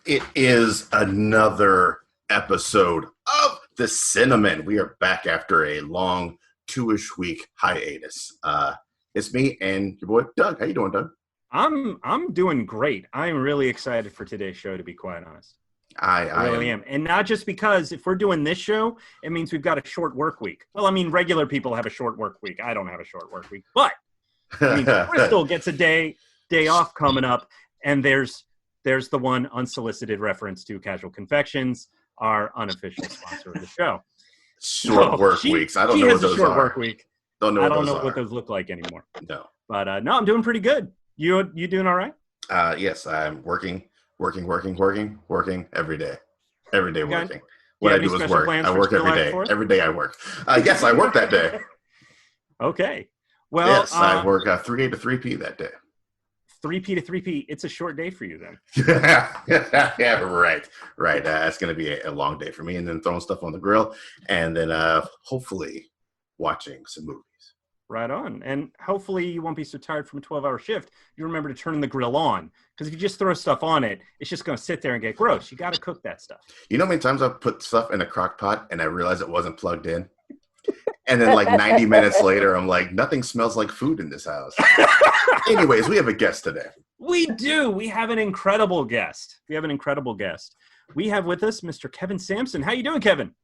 It is another episode of the Cinnamon. We are back after a long 2-ish week hiatus. It's me and your boy Doug. How you doing, Doug? I'm doing great. I'm really excited for today's show, to be quite honest. I really am. And not just because if we're doing this show, it means we've got a short work week. Well, I mean, regular people have a short work week. I don't have a short work week. But I mean, Crystal gets a day off coming up, and there's the one unsolicited reference to Casual Confections, our unofficial sponsor of the show. Short work weeks. I don't know what those are. Work week. I don't know what those look like anymore. No. But no, I'm doing pretty good. You doing all right? Yes, I'm working every day. Every day working. What I do is work. I work every day. Every day I work. Yes, I work that day. Okay. Well, yes, I work 3A to 3P that day. 3P to 3P. It's a short day for you then. Yeah, right. It's going to be a long day for me, and then throwing stuff on the grill, and then hopefully watching some movies. Right on. And hopefully you won't be so tired from a 12-hour shift. You remember to turn the grill on. Because if you just throw stuff on it, it's just going to sit there and get gross. You got to cook that stuff. You know how many times I've put stuff in a crock pot and I realized it wasn't plugged in? And then like 90 minutes later, I'm like, nothing smells like food in this house. Anyways, we have a guest today. We do. We have an incredible guest. We have with us Mr. Kevin Sampson. How you doing, Kevin?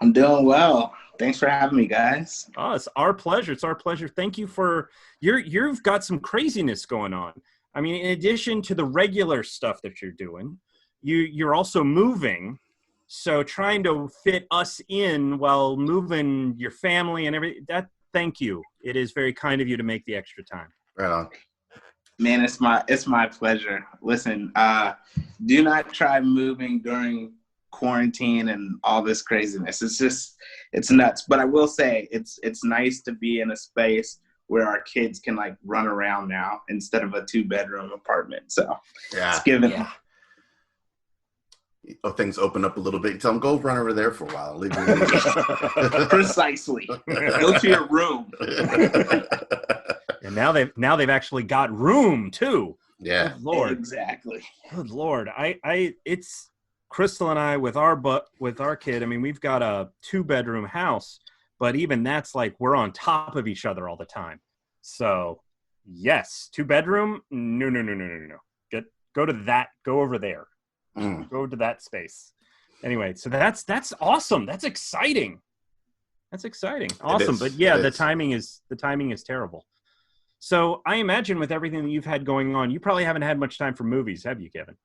I'm doing well. Thanks for having me, guys. Oh, it's our pleasure. Thank you for you've got some craziness going on. I mean, in addition to the regular stuff that you're doing, you're also moving. So trying to fit us in while moving your family and everything. Thank you. It is very kind of you to make the extra time. Right on. Man, it's my pleasure. Listen, do not try moving during quarantine and all this craziness. It's nuts. But I will say it's nice to be in a space where our kids can like run around now instead of a 2-bedroom apartment. So it's given. Yeah. Oh, things open up a little bit. Tell them, go run over there for a while. Leave me. Precisely. Go to your room. And now they've actually got room too. Yeah. Good Lord. Exactly. Good Lord. It's Crystal and I with our kid. I mean, we've got a 2-bedroom house, but even that's like we're on top of each other all the time. So yes, 2-bedroom. No. Go to that. Go over there. Go to that space. Anyway, so that's awesome. That's exciting. Awesome. But yeah, the timing is terrible. So I imagine with everything that you've had going on, you probably haven't had much time for movies, have you, Kevin?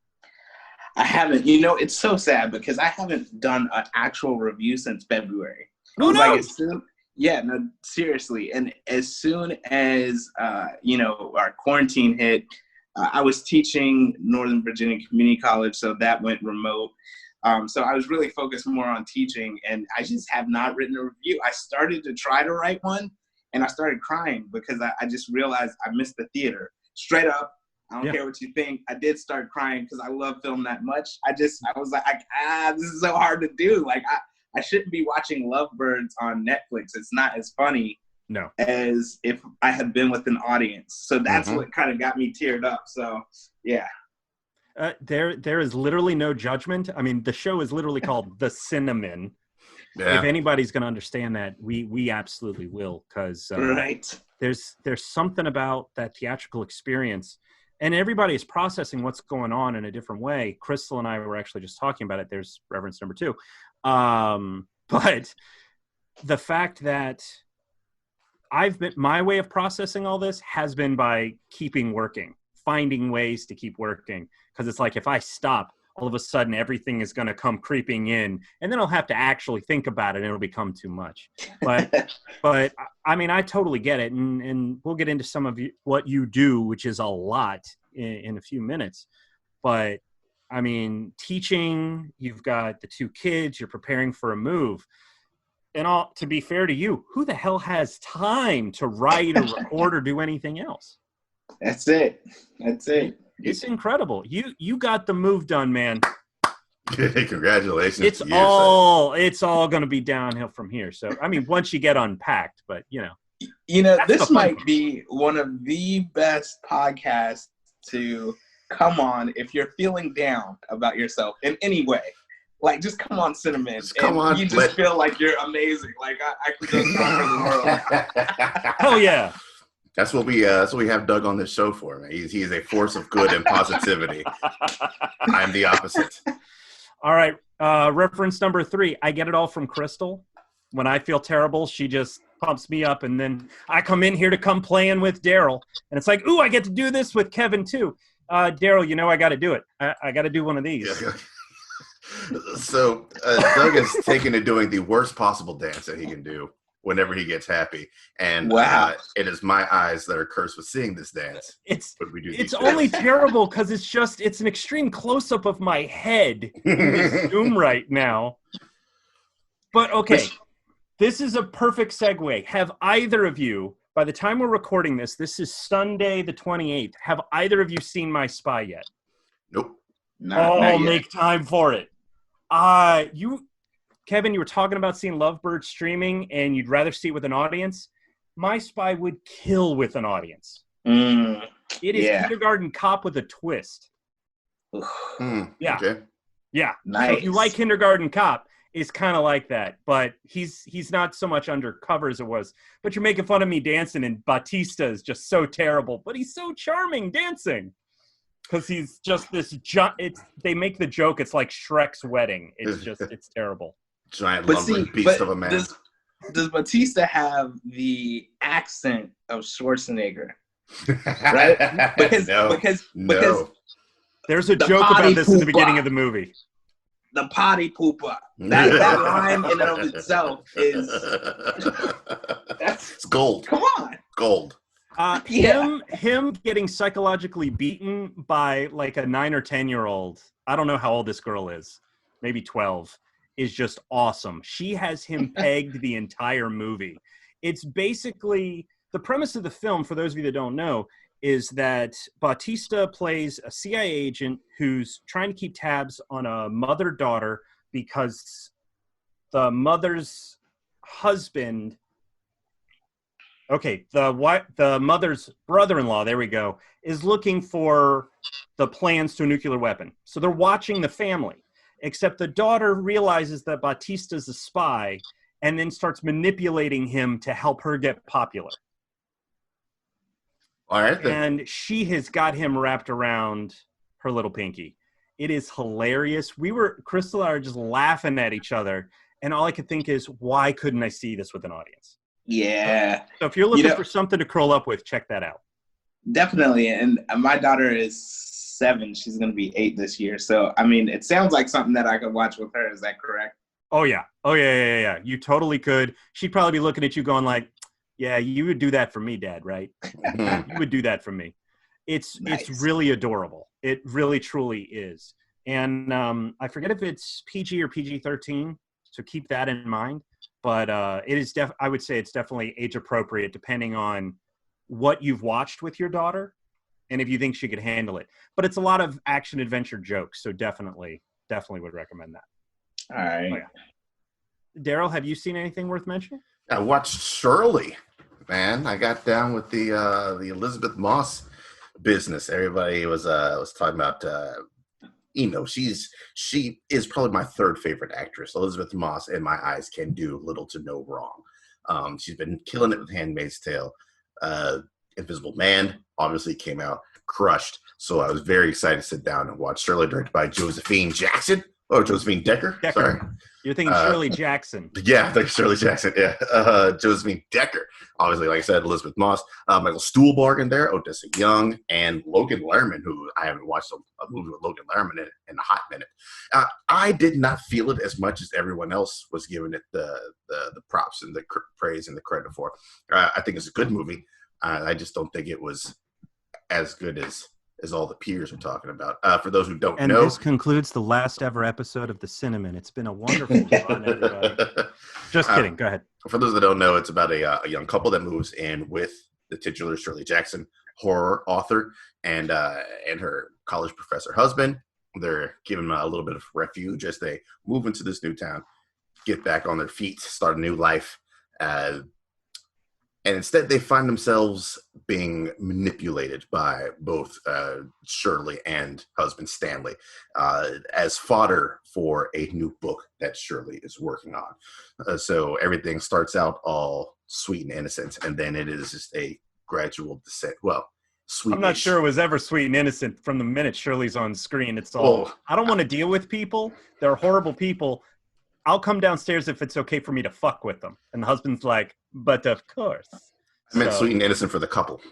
I haven't. You know, it's so sad because I haven't done an actual review since February. Oh, no. No, seriously. And as soon as, our quarantine hit, I was teaching Northern Virginia Community College, so that went remote. So I was really focused more on teaching, and I just have not written a review. I started to try to write one, and I started crying because I just realized I missed the theater. Straight up, I don't care what you think. I did start crying because I love film that much. I was like, this is so hard to do. Like, I shouldn't be watching Lovebirds on Netflix. It's not as funny. No. As if I had been with an audience. So that's what kind of got me teared up. So, yeah. There is literally no judgment. I mean, the show is literally called The Cinnamon. Yeah. If anybody's going to understand that, we absolutely will, because right. There's something about that theatrical experience, and everybody is processing what's going on in a different way. Crystal and I were actually just talking about it. There's reference number 2. But the fact that my way of processing all this has been by keeping working, finding ways to keep working. Because it's like, if I stop, all of a sudden everything is going to come creeping in, and then I'll have to actually think about it, and it'll become too much. But I mean, I totally get it. And we'll get into some of what you do, which is a lot in a few minutes. But I mean, teaching, you've got the 2 kids, you're preparing for a move. And to be fair to you, who the hell has time to write or record or do anything else? That's it. It's incredible. You got the move done, man. Congratulations. It's all going to be downhill from here. So, I mean, once you get unpacked, but this might be one of the best podcasts to come on, if you're feeling down about yourself in any way, like, just come on, Cinnamon. Come on. You just feel like you're amazing. Like, I can go conquer the world. Oh, yeah. That's what we have Doug on this show for, man. He is a force of good and positivity. I'm the opposite. All right. Reference number 3. I get it all from Crystal. When I feel terrible, she just pumps me up, and then I come in here to come playing with Daryl. And it's like, ooh, I get to do this with Kevin, too. Daryl, I got to do it. I got to do one of these. Yeah. So Doug is taken to doing the worst possible dance that he can do whenever he gets happy. And wow. It is my eyes that are cursed with seeing this dance. It's only terrible because it's an extreme close-up of my head in this Zoom right now. But okay, this is a perfect segue. Have either of you, by the time we're recording this is Sunday the 28th, have either of you seen My Spy yet? Nope. Not yet. Make time for it. Kevin, you were talking about seeing Lovebird streaming and you'd rather see it with an audience. My Spy would kill with an audience. It is Kindergarten Cop with a twist. Yeah. Okay. Yeah. Nice. So if you like Kindergarten Cop, it's kind of like that. But he's not so much undercover as it was. But you're making fun of me dancing, and Batista is just so terrible. But he's so charming dancing. Because he's just this they make the joke, it's like Shrek's wedding. It's terrible. Giant lumbering beast of a man. Does Batista have the accent of Schwarzenegger? Right? Because there's a joke about this in the beginning of the movie. The potty pooper. That line in and of itself is it's gold. Come on. Gold. Him getting psychologically beaten by like a 9 or 10-year-old, I don't know how old this girl is, maybe 12, is just awesome. She has him pegged the entire movie. It's basically, the premise of the film, for those of you that don't know, is that Bautista plays a CIA agent who's trying to keep tabs on a mother-daughter because the mother's husband... Okay, the mother's brother-in-law, there we go, is looking for the plans to a nuclear weapon. So they're watching the family, except the daughter realizes that Bautista's a spy and then starts manipulating him to help her get popular. All right, then. And she has got him wrapped around her little pinky. It is hilarious. Crystal and I are just laughing at each other, and all I could think is, why couldn't I see this with an audience? Yeah. So if you're looking for something to curl up with, check that out. Definitely. And my daughter is 7. She's going to be 8 this year. So, I mean, it sounds like something that I could watch with her. Is that correct? Oh, yeah. You totally could. She'd probably be looking at you going like, yeah, you would do that for me, Dad, right? You would do that for me. It's really adorable. It really, truly is. And I forget if it's PG or PG-13, so keep that in mind. But it is I would say it's definitely age appropriate depending on what you've watched with your daughter and if you think she could handle it. But it's a lot of action adventure jokes, so definitely would recommend that. All right. Oh, yeah. Daryl, have you seen anything worth mentioning? I watched Shirley, man. I got down with the Elizabeth Moss business. Everybody was talking about she is probably my 3rd favorite actress. Elizabeth Moss, in my eyes, can do little to no wrong. She's been killing it with Handmaid's Tale. Invisible Man obviously came out, crushed. So I was very excited to sit down and watch Shirley, directed by Josephine Jackson. Oh, Josephine Decker. Sorry. You're thinking Shirley Jackson. Yeah, I think Shirley Jackson. Yeah. Josephine Decker. Obviously, like I said, Elizabeth Moss. Michael Stuhlbarg in there, Odessa Young, and Logan Lerman, who I haven't watched a movie with Logan Lerman in a hot minute. I did not feel it as much as everyone else was giving it the props and the praise and the credit for. I think it's a good movie. I just don't think it was as good as all the peers are talking about. For those who don't know. And this concludes the last ever episode of The Cinnamon. It's been a wonderful run, everybody. Just kidding. Go ahead. For those that don't know, it's about a young couple that moves in with the titular Shirley Jackson, horror author, and her college professor husband. They're giving them a little bit of refuge as they move into this new town, get back on their feet, start a new life. And instead, they find themselves being manipulated by both Shirley and husband Stanley as fodder for a new book that Shirley is working on. So everything starts out all sweet and innocent, and then it is just a gradual descent. Well, sweet. I'm not sure it was ever sweet and innocent from the minute Shirley's on screen. It's all, I don't want to deal with people. They're horrible people. I'll come downstairs if it's okay for me to fuck with them. And the husband's like, but of course. I meant sweet and innocent for the couple.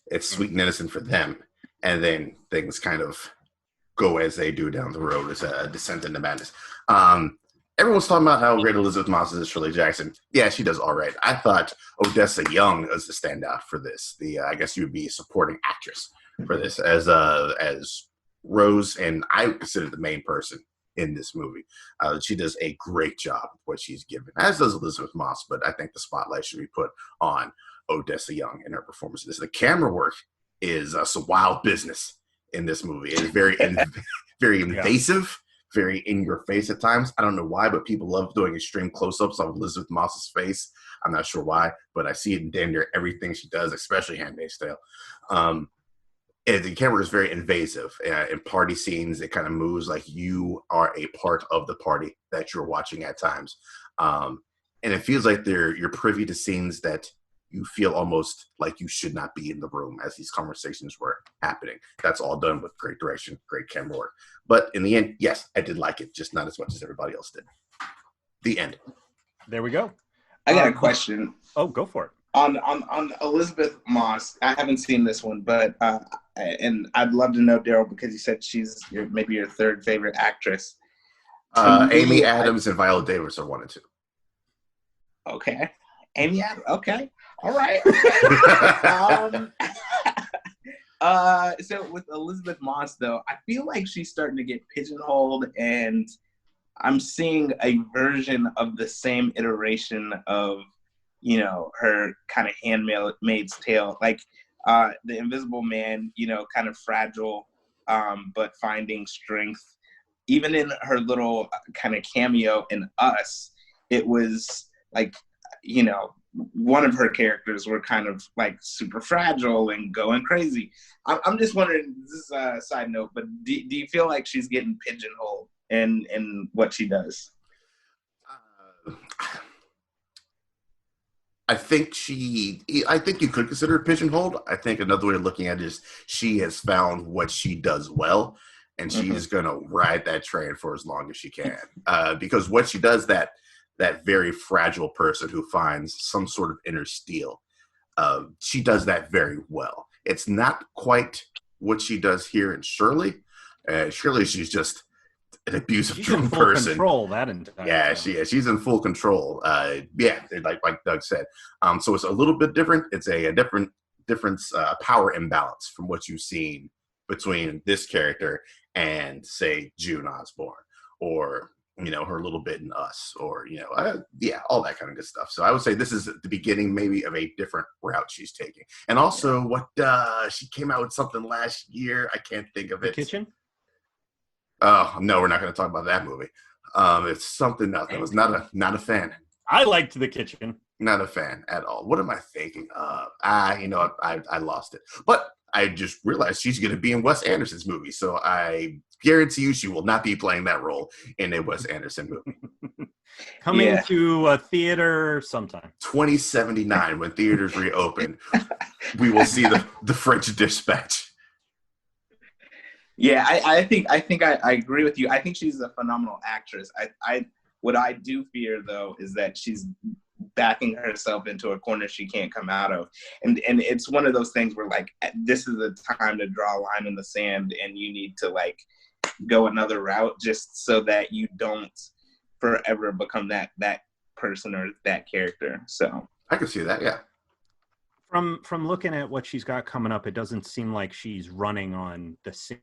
It's sweet and innocent for them. And then things kind of go as they do down the road as a descent into madness. Everyone's talking about how great Elizabeth Moss is as Shirley Jackson. Yeah, she does all right. I thought Odessa Young was the standout for this. I guess you would be a supporting actress for this as Rose, and I consider the main person in this movie. She does a great job with what she's given, as does Elizabeth Moss, but I think the spotlight should be put on Odessa Young in her performance. The camera work is some wild business in this movie. It is very, very invasive, very in your face at times. I don't know why, but people love doing extreme close-ups of Elizabeth Moss's face. I'm not sure why, but I see it in damn near everything she does, especially Handmaid's Tale. And the camera is very invasive. In party scenes, it kind of moves like you are a part of the party that you're watching at times. And it feels like you're privy to scenes that you feel almost like you should not be in the room as these conversations were happening. That's all done with great direction, great camera work. But in the end, yes, I did like it, just not as much as everybody else did. The end. There we go. I got a question. Oh, go for it. On Elizabeth Moss, I haven't seen this one, but and I'd love to know, Daryl, because you said she's maybe your third favorite actress. Amy Adams and Viola Davis are 1 and 2. Okay, Amy Adams. Okay, all right. So with Elizabeth Moss, though, I feel like she's starting to get pigeonholed, and I'm seeing a version of the same iteration of, her kind of Handmaid's Tale, like the Invisible Man, kind of fragile, but finding strength. Even in her little kind of cameo in Us, it was like, one of her characters were kind of like super fragile and going crazy. I'm just wondering, this is a side note, but do you feel like she's getting pigeonholed in what she does? I think you could consider her pigeonholed. I think another way of looking at it is she has found what she does well, and she is going to ride that train for as long as she can. Because what she does, that very fragile person who finds some sort of inner steel, she does that very well. It's not quite what she does here in Shirley. Shirley, she's just an abusive drunk person. Control that entire time. She's in full control. Like Doug said. So it's a little bit different. It's a different power imbalance from what you've seen between this character and, say, June Osborne, or her little bit in Us, or all that kind of good stuff. So I would say this is the beginning maybe of a different route she's taking. And also, she came out with something last year. I can't think of it. The Kitchen. Oh no, we're not going to talk about that movie. It's something else. I was not a fan. I liked The Kitchen. Not a fan at all. What am I thinking? I lost it. But I just realized she's going to be in Wes Anderson's movie, so I guarantee you she will not be playing that role in a Wes Anderson movie. Coming to a theater sometime. 2079, when theaters reopen, we will see the French Dispatch. Yeah, I think I agree with you. I think she's a phenomenal actress. What I do fear, though, is that she's backing herself into a corner she can't come out of. And it's one of those things where, like, this is the time to draw a line in the sand, and you need to, like, go another route just so that you don't forever become that person or that character. So I can see that, yeah. From looking at what she's got coming up, it doesn't seem like she's running on the same.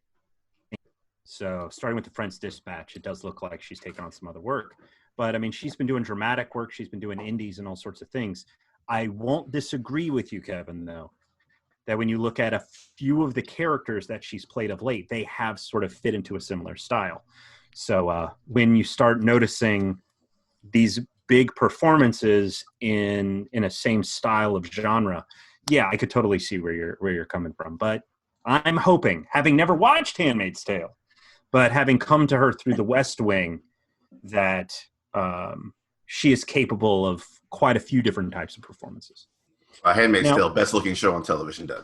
So starting with the French Dispatch, it does look like she's taken on some other work. But, I mean, she's been doing dramatic work. She's been doing indies and all sorts of things. I won't disagree with you, Kevin, though, that when you look at a few of the characters that she's played of late, they have sort of fit into a similar style. So when you start noticing these big performances in a same style of genre, yeah, I could totally see where you're coming from. But I'm hoping, having never watched Handmaid's Tale, but having come to her through The West Wing, that she is capable of quite a few different types of performances. Handmaid's Now- Tale, best looking show on television, Doug.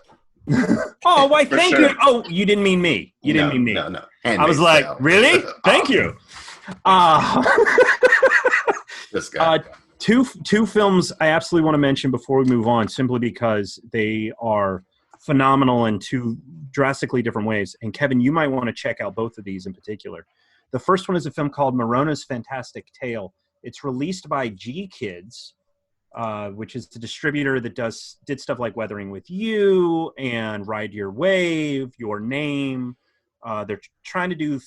Oh, why? For Thank sure. you. Oh, you didn't mean me. You didn't mean me. No. I Handmaid's was like, Tale. really? Thank you. This guy. Two films I absolutely want to mention before we move on, simply because they are phenomenal in two drastically different ways. And Kevin, you might want to check out both of these in particular. The first one is a film called Morona's Fantastic Tale. It's released by G Kids, which is the distributor that did stuff like Weathering with You and Ride Your Wave, Your Name. They're trying to do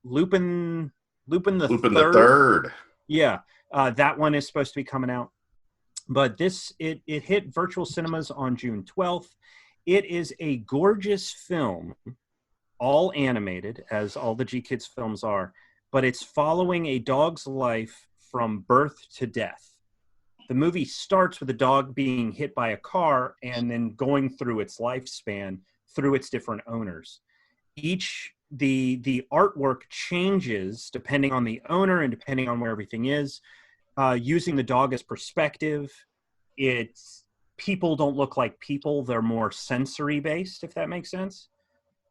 Lupin the Third. Yeah, that one is supposed to be coming out. But it hit virtual cinemas on June 12th. It is a gorgeous film, all animated, as all the G Kids films are, but it's following a dog's life from birth to death. The movie starts with a dog being hit by a car and then going through its lifespan through its different owners. The artwork changes depending on the owner and depending on where everything is. Using the dog as perspective, people don't look like people. They're more sensory based, if that makes sense.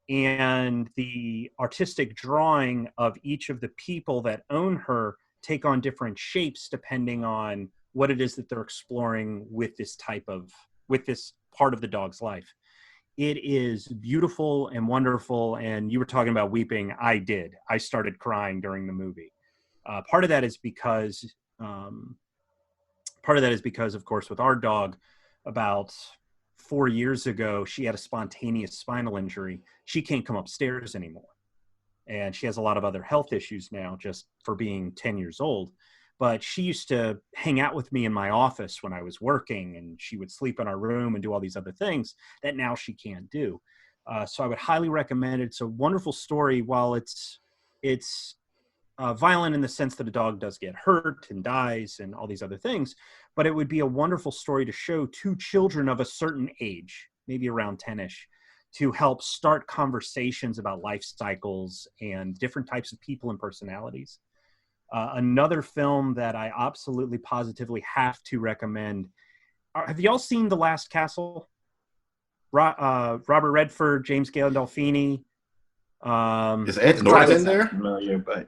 And the artistic drawing of each of the people that own her take on different shapes depending on what it is that they're exploring with this part of the dog's life. It is beautiful and wonderful. And you were talking about weeping. I did. I started crying during the movie. Part of that is because, of course, with our dog, about 4 years ago, she had a spontaneous spinal injury. She can't come upstairs anymore. And she has a lot of other health issues now just for being 10 years old. But she used to hang out with me in my office when I was working, and she would sleep in our room and do all these other things that now she can't do. So I would highly recommend it. It's a wonderful story. While it's violent in the sense that a dog does get hurt and dies and all these other things, but it would be a wonderful story to show to children of a certain age, maybe around 10-ish, to help start conversations about life cycles and different types of people and personalities. Another film that I absolutely positively have to recommend. Have y'all seen The Last Castle? Robert Redford, James Gandolfini. Is Ed Norton in there? Familiar, but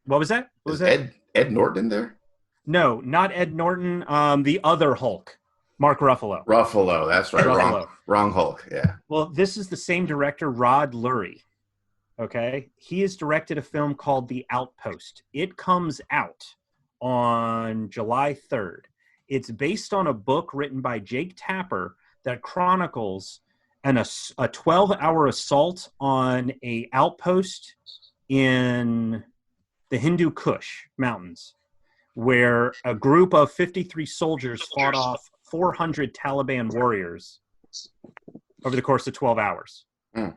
what was that? Is Ed Norton in there? No, not Ed Norton. The other Hulk, Mark Ruffalo. Ruffalo, that's right. Ruffalo. Wrong Hulk, yeah. Well, this is the same director, Rod Lurie. Okay? He has directed a film called The Outpost. It comes out on July 3rd. It's based on a book written by Jake Tapper that chronicles a 12-hour assault on a outpost in the Hindu Kush Mountains, where a group of 53 soldiers fought off 400 Taliban warriors over the course of 12 hours. Mm.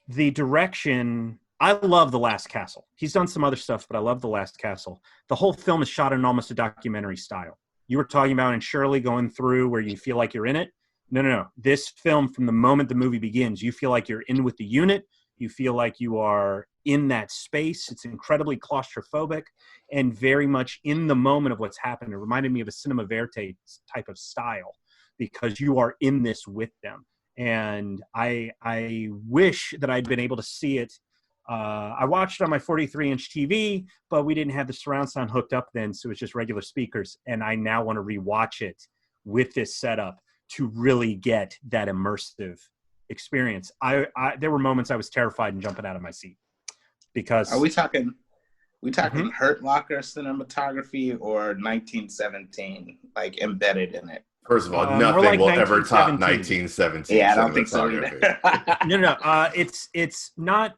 The direction, I love The Last Castle. He's done some other stuff, but I love The Last Castle. The whole film is shot in almost a documentary style. You were talking about in Shirley going through where you feel like you're in it. No. This film, from the moment the movie begins, you feel like you're in with the unit. You feel like you are in that space. It's incredibly claustrophobic and very much in the moment of what's happened. It reminded me of a cinema verite type of style because you are in this with them. And I wish that I'd been able to see it. I watched it on my 43-inch TV, but we didn't have the surround sound hooked up then, so it was just regular speakers. And I now want to rewatch it with this setup to really get that immersive experience. There were moments I was terrified and jumping out of my seat because. Are we talking Hurt Locker cinematography or 1917 like embedded in it? First of all, more nothing like will ever top 1917. 1917. Yeah, I don't think so either. No. It's not.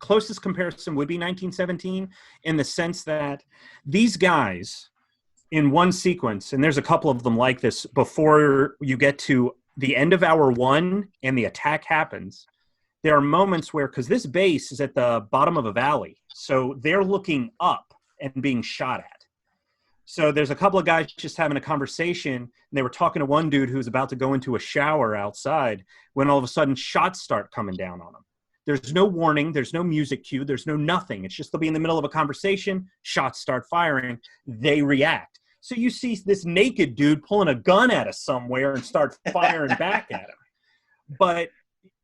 Closest comparison would be 1917 in the sense that these guys in one sequence, and there's a couple of them like this before you get to the end of hour one and the attack happens. There are moments where, because this base is at the bottom of a valley, so they're looking up and being shot at. So there's a couple of guys just having a conversation, and they were talking to one dude who's about to go into a shower outside when all of a sudden shots start coming down on him. There's no warning. There's no music cue. There's no nothing. It's just they'll be in the middle of a conversation. Shots start firing. They react. So you see this naked dude pulling a gun at us somewhere and start firing back at him. But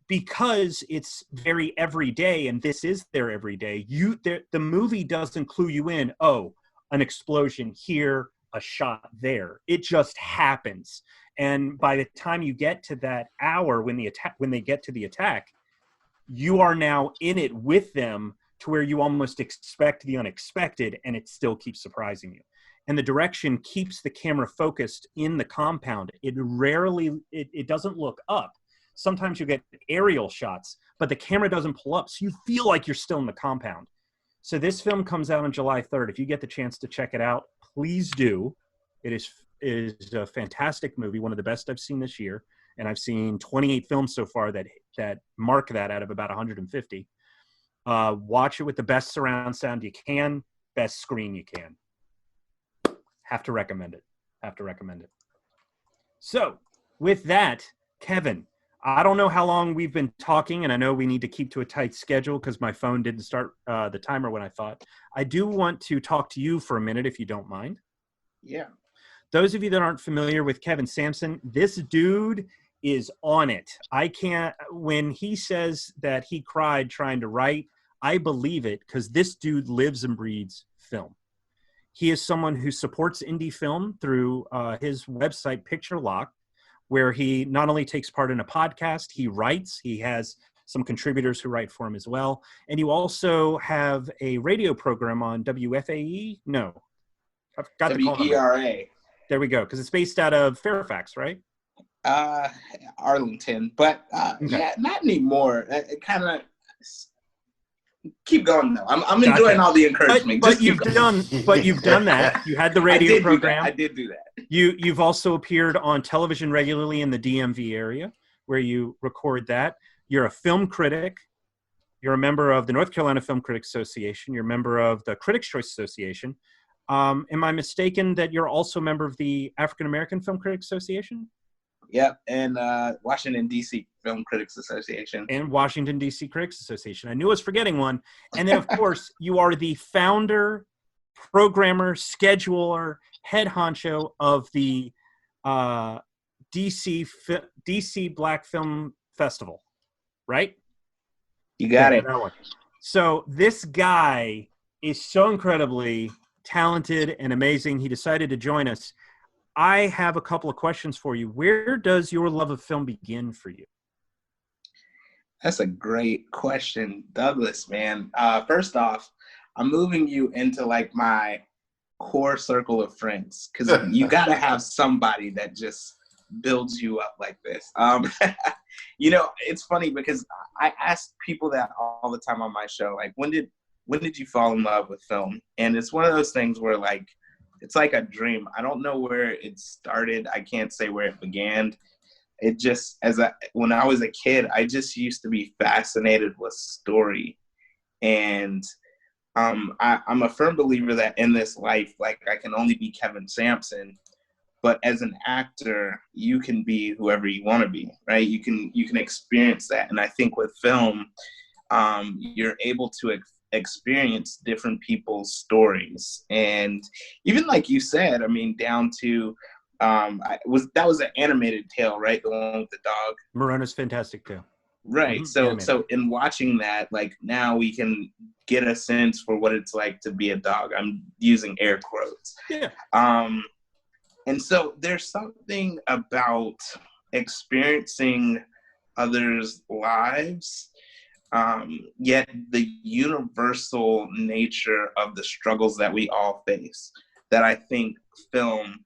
because it's very everyday, and this is their everyday, the movie doesn't clue you in, oh, an explosion here, a shot there. It just happens. And by the time you get to that hour when they get to the attack, you are now in it with them to where you almost expect the unexpected, and it still keeps surprising you. And the direction keeps the camera focused in the compound. It doesn't look up. Sometimes you get aerial shots, but the camera doesn't pull up, so you feel like you're still in the compound. So this film comes out on July 3rd. If you get the chance to check it out, please do. It is a fantastic movie, one of the best I've seen this year. And I've seen 28 films so far that mark that out of about 150. Watch it with the best surround sound you can, best screen you can. Have to recommend it. So with that, Kevin, I don't know how long we've been talking, and I know we need to keep to a tight schedule because my phone didn't start the timer when I thought. I do want to talk to you for a minute, if you don't mind. Yeah. Those of you that aren't familiar with Kevin Sampson, this dude is on it. When he says that he cried trying to write, I believe it because this dude lives and breathes film. He is someone who supports indie film through his website, Picture Lock, where he not only takes part in a podcast, he writes. He has some contributors who write for him as well. And you also have a radio program on WFAE? No. I've got the call number. WERA. There we go, because it's based out of Fairfax, right? Arlington. But Okay. yeah, not anymore. It kind of... Keep going though. I'm enjoying all the encouragement. But you've done that. You had the radio program. I did do that. You've also appeared on television regularly in the DMV area where you record that. You're a film critic. You're a member of the North Carolina Film Critics Association. You're a member of the Critics' Choice Association. Am I mistaken that you're also a member of the African American Film Critics Association? Yep, and Washington, D.C. Film Critics Association. And Washington, D.C. Critics Association. I knew I was forgetting one. And then, of course, you are the founder, programmer, scheduler, head honcho of the DC Black Film Festival, right? You got it. So this guy is so incredibly talented and amazing. He decided to join us. I have a couple of questions for you. Where does your love of film begin for you? That's a great question, Douglas, man. First off, I'm moving you into like my core circle of friends because you got to have somebody that just builds you up like this. You know, it's funny because I ask people that all the time on my show, like, when did you fall in love with film? And it's one of those things where like, it's like a dream. I don't know where it started. I can't say where it began. It just, when I was a kid, I just used to be fascinated with story. And I'm a firm believer that in this life, like I can only be Kevin Sampson, but as an actor, you can be whoever you want to be, right? You can experience that. And I think with film, you're able to experience different people's stories. And even like you said, I mean, down to, that was an animated tale, right? The one with the dog. Morona's Fantastic Tale. Right. Mm-hmm. So in watching that, like now we can get a sense for what it's like to be a dog. I'm using air quotes. Yeah. And so there's something about experiencing others' lives, yet the universal nature of the struggles that we all face that I think film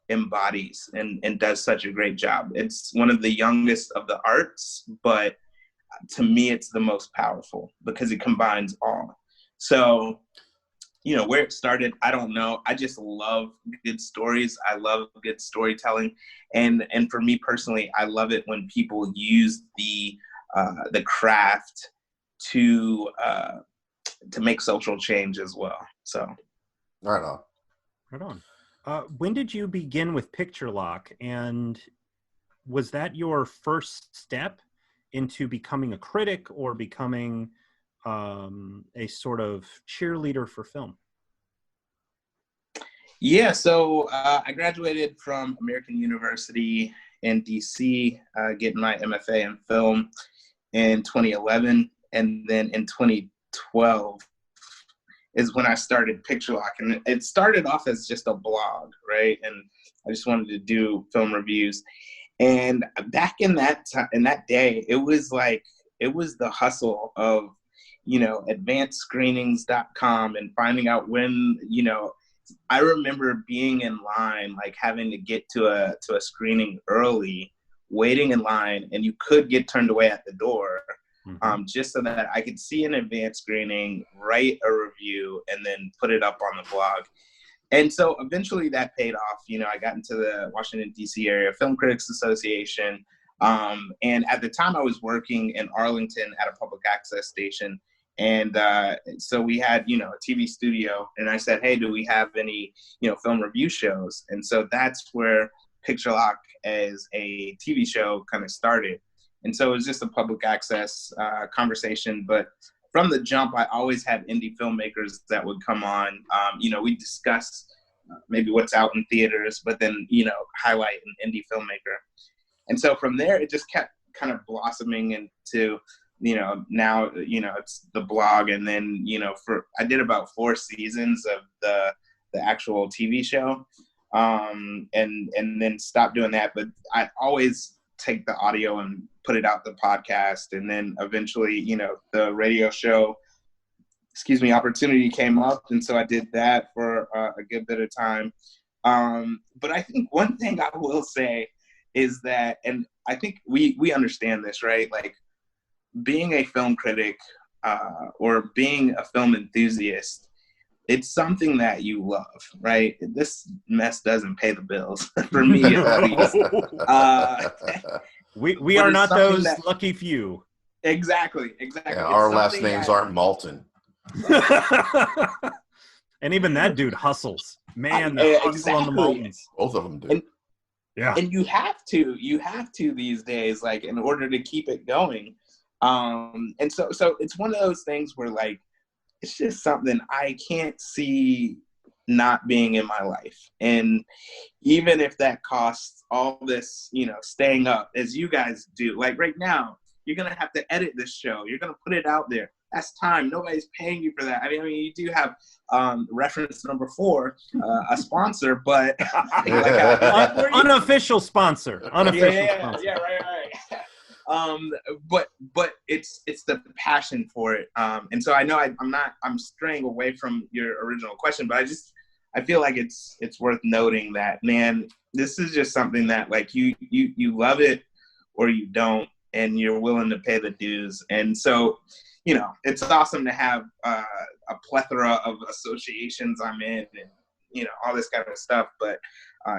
embodies and does such a great job. It's one of the youngest of the arts, but to me, it's the most powerful because it combines all. So, you know, where it started, I don't know. I just love good stories. I love good storytelling. And for me personally, I love it when people use the craft to make social change as well. So. Right on. Right on. When did you begin with Picture Lock, and was that your first step into becoming a critic or becoming a sort of cheerleader for film? Yeah, so I graduated from American University in DC, getting my MFA in film in 2011. And then in 2012 is when I started Picture Lock. And it started off as just a blog, right? And I just wanted to do film reviews. And back in that day, it was the hustle of, advancedscreenings.com and finding out when, I remember being in line, like having to get to a screening early, waiting in line, and you could get turned away at the door, just so that I could see an advanced screening, write a review, and then put it up on the blog. And so eventually that paid off. I got into the Washington, D.C. area Film Critics Association. And at the time I was working in Arlington at a public access station. And so we had, a TV studio, and I said, hey, do we have any, film review shows? And so that's where Picture Lock as a TV show kind of started. And so it was just a public access conversation. But from the jump, I always had indie filmmakers that would come on. We discuss maybe what's out in theaters, but then, highlight an indie filmmaker. And so from there, it just kept kind of blossoming into, now, it's the blog. And then, I did about 4 seasons of the actual TV show, and then stopped doing that. But I always take the audio and put it out the podcast. And then eventually, the radio show, opportunity came up. And so I did that for a good bit of time. But I think one thing I will say is that, and I think we understand this, right? Like, being a film critic or being a film enthusiast, it's something that you love, right? This mess doesn't pay the bills for me, at least. We are not those lucky few. Exactly. Yeah, our last names aren't Malton. And even that dude hustles. Man, the hustle on the Maltons. Both of them do. And you have to these days, like, in order to keep it going. And so it's one of those things where, like, it's just something I can't see not being in my life. And even if that costs all this, staying up as you guys do, like right now, you're going to have to edit this show. You're going to put it out there. That's time. Nobody's paying you for that. I mean, you do have reference number 4, a sponsor, but unofficial sponsor. Unofficial sponsor. Yeah, right. But it's the passion for it. And so I know I'm straying away from your original question, but I feel like it's worth noting that, man, this is just something that, like, you love it or you don't, and you're willing to pay the dues. And so, it's awesome to have a plethora of associations I'm in and, all this kind of stuff. But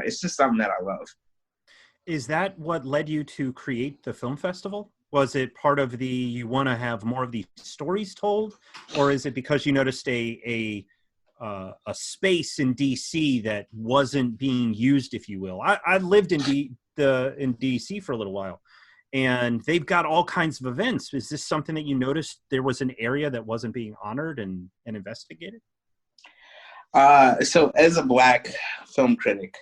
it's just something that I love. Is that what led you to create the film festival? Was it part of you want to have more of these stories told, or is it because you noticed a space in DC that wasn't being used, if you will? I lived in DC for a little while, and they've got all kinds of events. Is this something that you noticed there was an area that wasn't being honored and investigated? So as a Black film critic,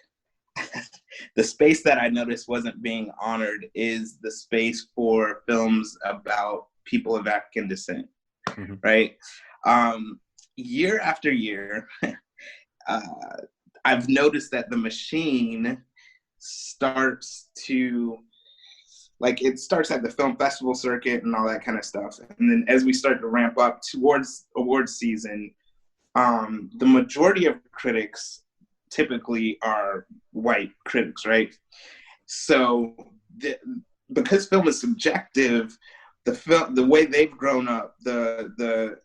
the space that I noticed wasn't being honored is the space for films about people of African descent, right? Year after year, I've noticed that the machine starts to, like, it starts at the film festival circuit and all that kind of stuff. And then as we start to ramp up towards awards season, the majority of critics typically are white critics, right? So because film is subjective, the way they've grown up, the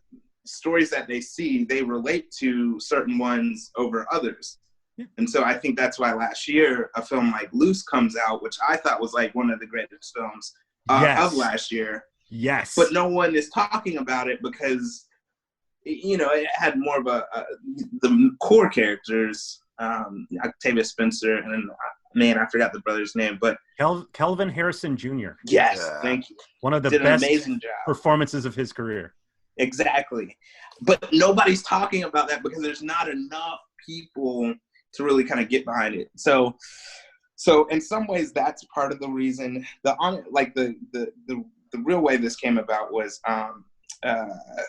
stories that they see, they relate to certain ones over others. Yeah. And so I think that's why last year a film like Loose comes out, which I thought was like one of the greatest films of last year. Yes. But no one is talking about it because, it had more of the core characters Octavia Spencer, and then, man, I forgot the brother's name, but Kelvin Harrison Jr. Yes, Yeah. thank you. One of the Did an best amazing job. performances of his career. Exactly. But nobody's talking about that because there's not enough people to really kind of get behind it. So in some ways, that's part of the reason. The real way this came about was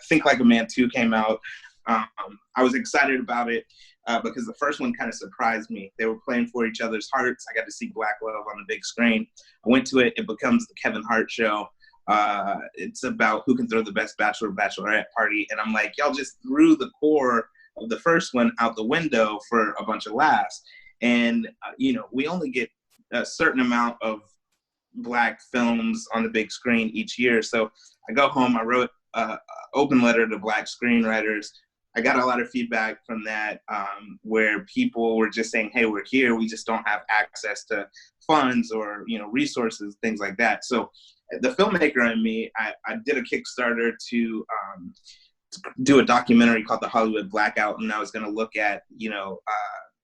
Think Like a Man 2 came out. I was excited about it because the first one kind of surprised me. They were playing for each other's hearts. I got to see Black Love on the big screen. I went to it. It becomes the Kevin Hart show. It's about who can throw the best bachelorette party. And I'm like, y'all just threw the core of the first one out the window for a bunch of laughs. And, we only get a certain amount of Black films on the big screen each year. So I go home, I wrote an open letter to Black screenwriters. I got a lot of feedback from that where people were just saying, hey, we're here. We just don't have access to funds or, resources, things like that. So the filmmaker in me, I did a Kickstarter to do a documentary called The Hollywood Blackout, and I was going to look at,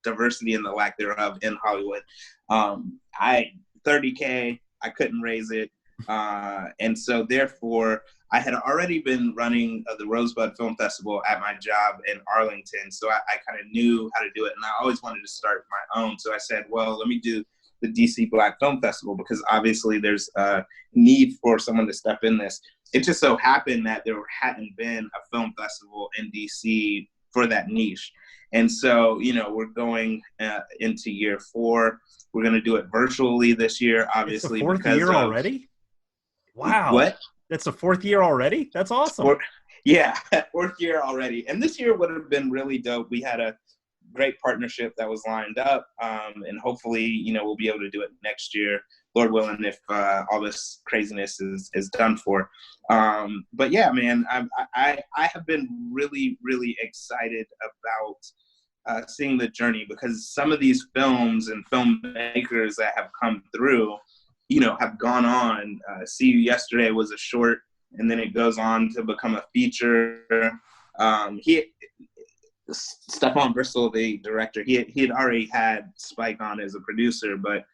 diversity and the lack thereof in Hollywood. $30K, I couldn't raise it. And so therefore, I had already been running the Rosebud Film Festival at my job in Arlington. So I kind of knew how to do it. And I always wanted to start my own. So I said, well, let me do the DC Black Film Festival because obviously there's a need for someone to step in this. It just so happened that there hadn't been a film festival in DC for that niche. And so, we're going into year 4. We're going to do it virtually this year, obviously. It's the fourth year already? Wow. What? That's the 4th year already? That's awesome. Fourth year already. And this year would have been really dope. We had a great partnership that was lined up. And hopefully, we'll be able to do it next year, Lord willing, if all this craziness is done for. But yeah, man, I have been really, really excited about seeing the journey because some of these films and filmmakers that have come through, have gone on. See You Yesterday was a short, and then it goes on to become a feature. Stephon Bristol, the director, he had already had Spike on as a producer, but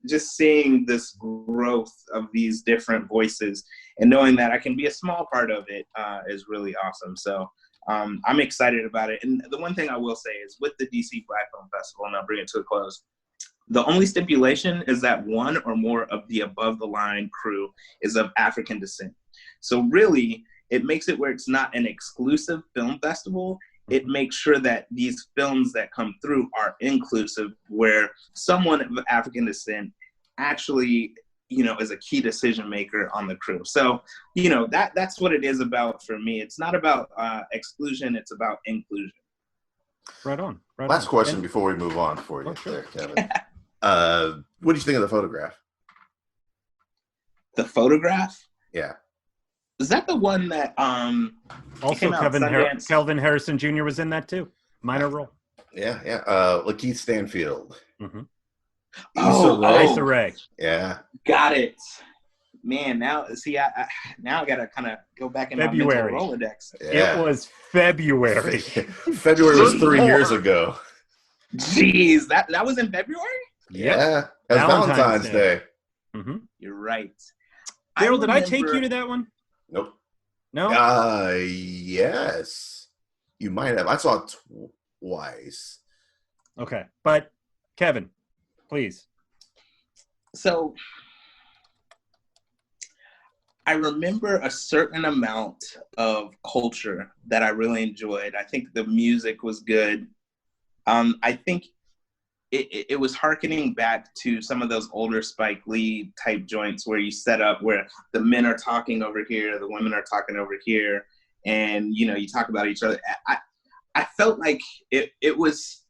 just seeing this growth of these different voices and knowing that I can be a small part of it is really awesome. So I'm excited about it. And the one thing I will say is with the DC Black Film Festival, and I'll bring it to a close, the only stipulation is that one or more of the above the line crew is of African descent. So really, it makes it where it's not an exclusive film festival. It makes sure that these films that come through are inclusive, where someone of African descent actually, is a key decision maker on the crew. So, that's what it is about for me. It's not about exclusion, it's about inclusion. Right on. Last question before we move on for you there, Kevin. What do you think of the photograph? The photograph? Yeah. Is that the one that also Kelvin Harrison Jr. was in that too? Minor role. Yeah. Lakeith Stanfield. Mm-hmm. Issa Rae. Yeah. Got it. Man, now see, I gotta kind of go back in February. my mental Rolodex. Yeah. It was February. February was 3 years ago. Jeez, that was in February? Yeah. It was Valentine's Day. Mm-hmm. You're right. Daryl, did I take you to that one? Nope. No? Yes. You might have. I saw it twice. Okay. But, Kevin, please. So, I remember a certain amount of culture that I really enjoyed. I think the music was good. I think it was hearkening back to some of those older Spike Lee type joints where you set up where the men are talking over here, the women are talking over here, and you talk about each other. I felt like it was.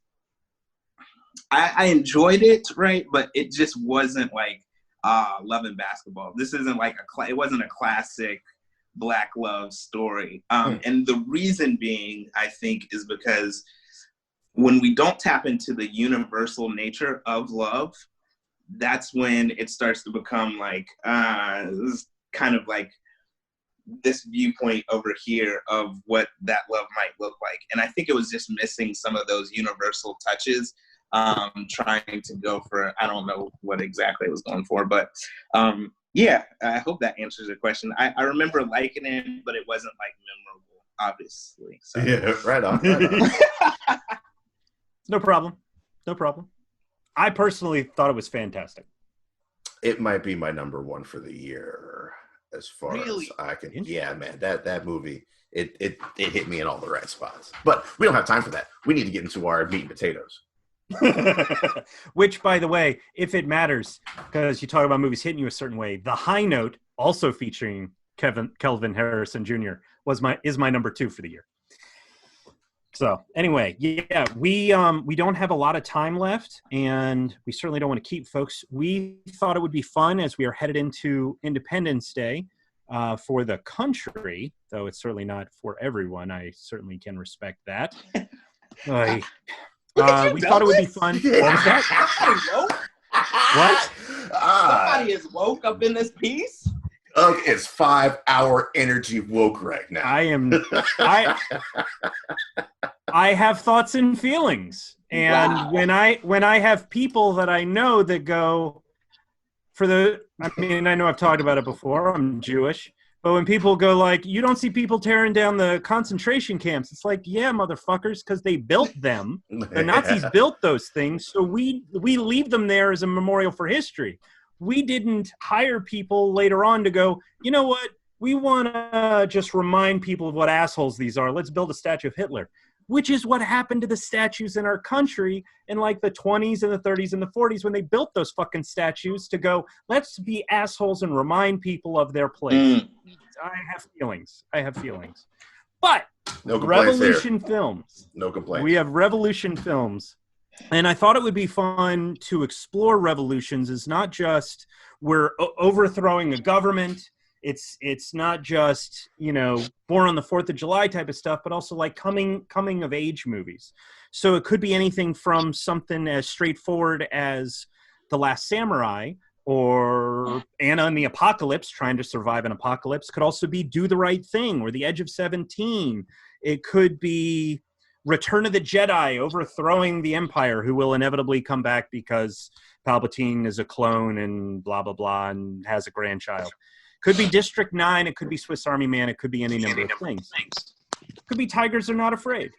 I enjoyed it, right? But it just wasn't like Love and Basketball. This isn't like it wasn't a classic Black love story. And the reason being, I think, is because when we don't tap into the universal nature of love, that's when it starts to become like, this is kind of like this viewpoint over here of what that love might look like. and I think it was just missing some of those universal touches, trying to go for, I don't know what exactly it was going for, but yeah, I hope that answers your question. I remember liking it, but it wasn't like memorable, obviously. So. Yeah, right on, right on. No problem. No problem. I personally thought it was fantastic. It might be my number one for the year, as far Really? as I can. Yeah, man, that movie, it hit me in all the right spots. But we don't have time for that. We need to get into our meat and potatoes. Which, by the way, if it matters, because you talk about movies hitting you a certain way, The High Note, also featuring Kelvin Harrison Jr., is my number 2 for the year. So anyway, yeah, we don't have a lot of time left, and we certainly don't want to keep folks. We thought it would be fun as we are headed into Independence Day for the country, though it's certainly not for everyone. I certainly can respect that. We thought it would be fun. What was that? What? Somebody is woke up in this piece. It's 5-hour energy woke right now. I have thoughts and feelings, and Wow. when I have people that I know that go I know I've talked about it before. I'm Jewish, but when people go like, you don't see people tearing down the concentration camps, it's like, yeah, motherfuckers, because they built them. The Nazis built those things, so we leave them there as a memorial for history. We didn't hire people later on to go, you know what? We want to just remind people of what assholes these are. Let's build a statue of Hitler, which is what happened to the statues in our country in like the 20s and the 30s and the 40s when they built those fucking statues to go, let's be assholes and remind people of their place. I have feelings. But no complaints Revolution here. Films. No complaints. We have Revolution Films. And I thought it would be fun to explore revolutions as not just we're overthrowing a government. It's not just, Born on the 4th of July type of stuff, but also like coming of age movies. So it could be anything from something as straightforward as The Last Samurai or Anna and the Apocalypse, trying to survive an apocalypse. Could also be Do the Right Thing or The Edge of 17. It could be Return of the Jedi, overthrowing the Empire, who will inevitably come back because Palpatine is a clone and blah, blah, blah, and has a grandchild. Could be District 9. It could be Swiss Army Man. It could be any number of things. It could be Tigers Are Not Afraid.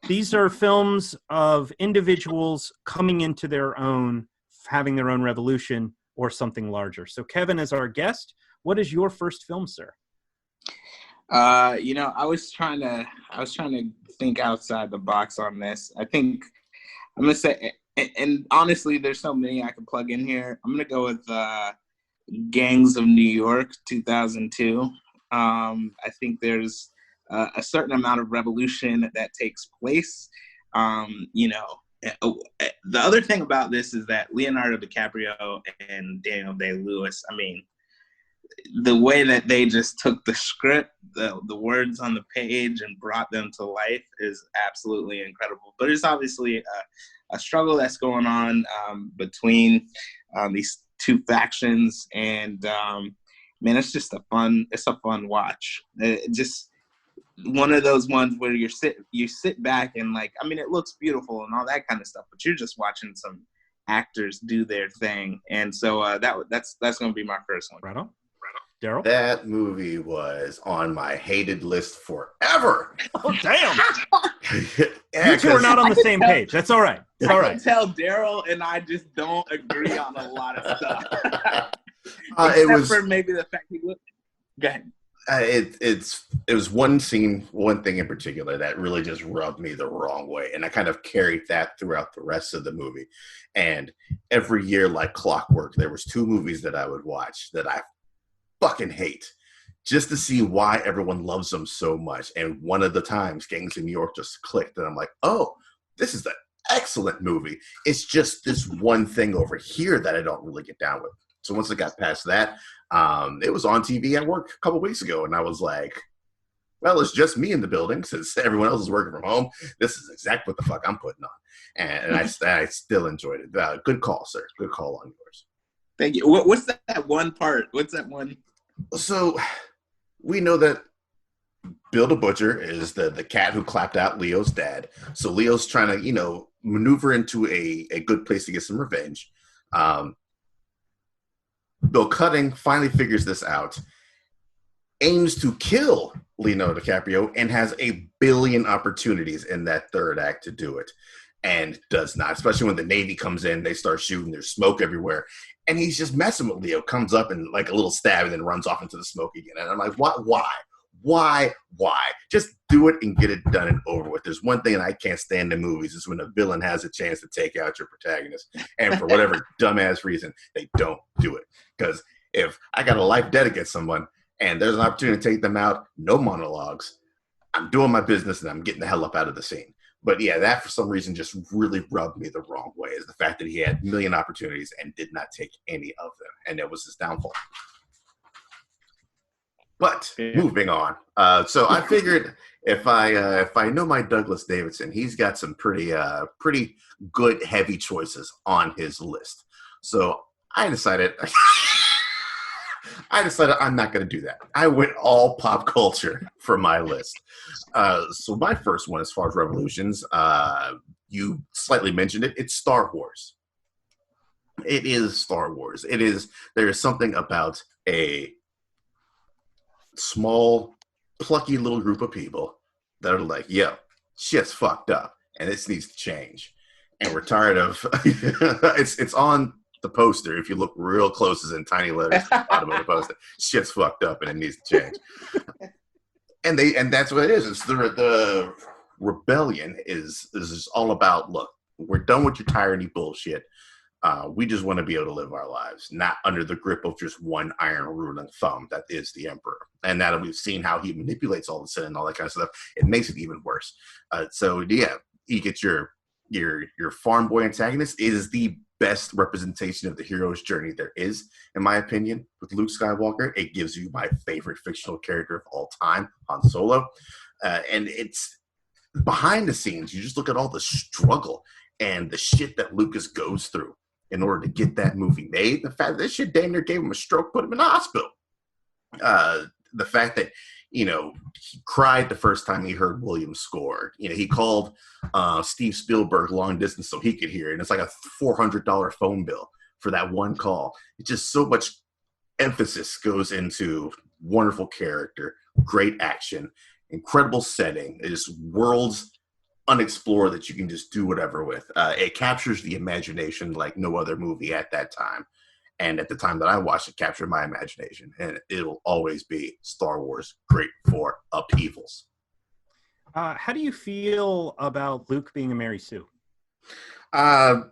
These are films of individuals coming into their own, having their own revolution or something larger. So Kevin, as our guest, what is your first film, sir? I was trying to think outside the box on this. I think I'm gonna say, and honestly, there's so many I could plug in here. I'm gonna go with Gangs of New York, 2002. I think there's a certain amount of revolution that takes place. The other thing about this is that Leonardo DiCaprio and Daniel Day-Lewis, the way that they just took the script, the words on the page and brought them to life is absolutely incredible. But it's obviously a struggle that's going on between these two factions, and man, it's just a fun watch. Just one of those ones where you sit back and it looks beautiful and all that kind of stuff, but you're just watching some actors do their thing, and so that's going to be my first one. Right on. Daryl? That movie was on my hated list forever. Oh, damn. Yeah, you two are not on the same page. That's all right. It's all right. I can tell Daryl and I just don't agree on a lot of stuff. Except for maybe the fact he looked. Go ahead. It was one thing in particular that really just rubbed me the wrong way, and I kind of carried that throughout the rest of the movie. And every year, like clockwork, there was 2 movies that I would watch that I fucking hate, just to see why everyone loves them so much. And one of the times, Gangs of New York just clicked, and I'm like, oh, this is an excellent movie. It's just this one thing over here that I don't really get down with. So once I got past that, it was on TV at work a couple weeks ago, and I was like, well, it's just me in the building since everyone else is working from home. This is exactly what the fuck I'm putting on. And I still enjoyed it. Good call, sir. Good call on yours. Thank you. What's that one part? What's that one? So we know that Bill the Butcher is the cat who clapped out Leo's dad. So Leo's trying to, maneuver into a good place to get some revenge. Bill Cutting finally figures this out, aims to kill Leonardo DiCaprio, and has a billion opportunities in that third act to do it, and does not. Especially when the Navy comes in, they start shooting, there's smoke everywhere, and he's just messing with Leo, comes up and like a little stab and then runs off into the smoke again. And I'm like, what? Why? Just do it and get it done and over with. There's one thing I can't stand in movies is when a villain has a chance to take out your protagonist, and for whatever dumbass reason, they don't do it. Because if I got a life debt against someone and there's an opportunity to take them out, no monologues, I'm doing my business and I'm getting the hell up out of the scene. But yeah, that for some reason just really rubbed me the wrong way, is the fact that he had a million opportunities and did not take any of them. And it was his downfall. But moving on. So I figured if I know my Douglas Davidson, he's got some pretty good heavy choices on his list. So I decided I'm not going to do that. I went all pop culture for my list. So my first one, as far as revolutions, you slightly mentioned it. It's Star Wars. It is Star Wars. There is something about a small, plucky little group of people that are like, yo, shit's fucked up and this needs to change. And we're tired of it's on the poster. If you look real close, is in tiny letters at the bottom of the poster. Shit's fucked up and it needs to change. and that's what it is. It's the rebellion is all about, look, we're done with your tyranny bullshit. We just want to be able to live our lives, not under the grip of just one iron rule and thumb that is the emperor. And now that we've seen how he manipulates all the sin and all that kind of stuff, it makes it even worse. So yeah, you get your farm boy antagonist. It is the best representation of the hero's journey there is, in my opinion. With Luke Skywalker, it gives you my favorite fictional character of all time, Han Solo. And it's behind the scenes. You just look at all the struggle and the shit that Lucas goes through in order to get that movie made. The fact that this shit damn near gave him a stroke, put him in the hospital. The fact that, he cried the first time he heard Williams score. He called Steve Spielberg long distance so he could hear it. And it's like a $400 phone bill for that one call. It's just so much emphasis goes into wonderful character, great action, incredible setting. It's worlds unexplored that you can just do whatever with. It captures the imagination like no other movie at that time. And at the time that I watched it, captured my imagination. And it'll always be Star Wars, great for upheavals. How do you feel about Luke being a Mary Sue? Yeah.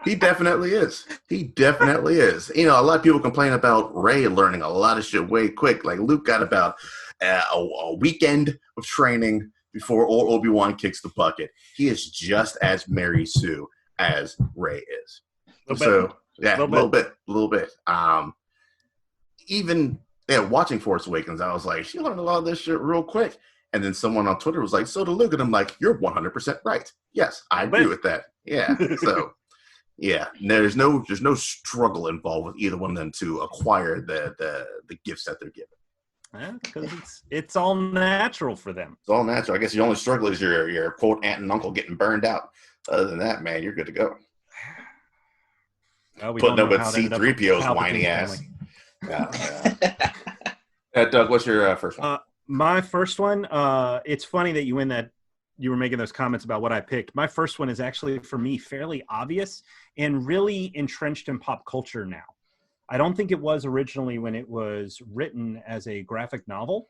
He definitely is. A lot of people complain about Rey learning a lot of shit way quick. Like Luke got about a weekend of training before Obi-Wan kicks the bucket. He is just as Mary Sue as Rey is. So yeah, a little bit. Even watching Force Awakens, I was like, she learned a lot of this shit real quick. And then someone on Twitter was like, so did Luke. And I'm like, you're 100% right. Yes, I agree with that. Yeah. So yeah, there's no struggle involved with either one of them to acquire the gifts that they're given. Because it's all natural for them. It's all natural. I guess the only struggle is your quote aunt and uncle getting burned out. Other than that, man, you're good to go. Putting up with C-3PO's whiny ass. Doug, what's your first one? My first one, it's funny that you were making those comments about what I picked. My first one is actually, for me, fairly obvious and really entrenched in pop culture now. I don't think it was originally when it was written as a graphic novel,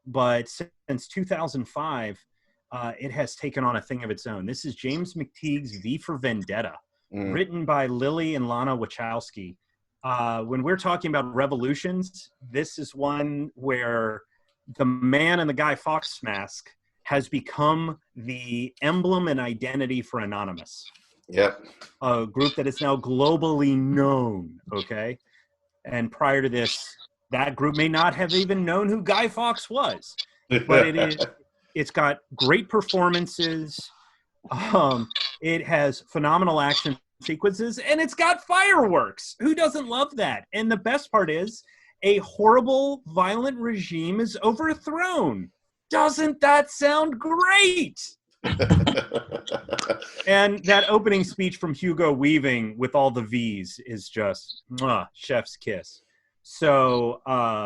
but since 2005, it has taken on a thing of its own. This is James McTeague's V for Vendetta, written by Lily and Lana Wachowski. When we're talking about revolutions, this is one where the man in the Guy Fawkes mask has become the emblem and identity for Anonymous. Yep. A group that is now globally known, okay? And prior to this, that group may not have even known who Guy Fawkes was. But it's got great performances. It has phenomenal action sequences, and it's got fireworks. Who doesn't love that? And the best part is, a horrible, violent regime is overthrown. Doesn't that sound great? And that opening speech from Hugo Weaving with all the V's is just chef's kiss. So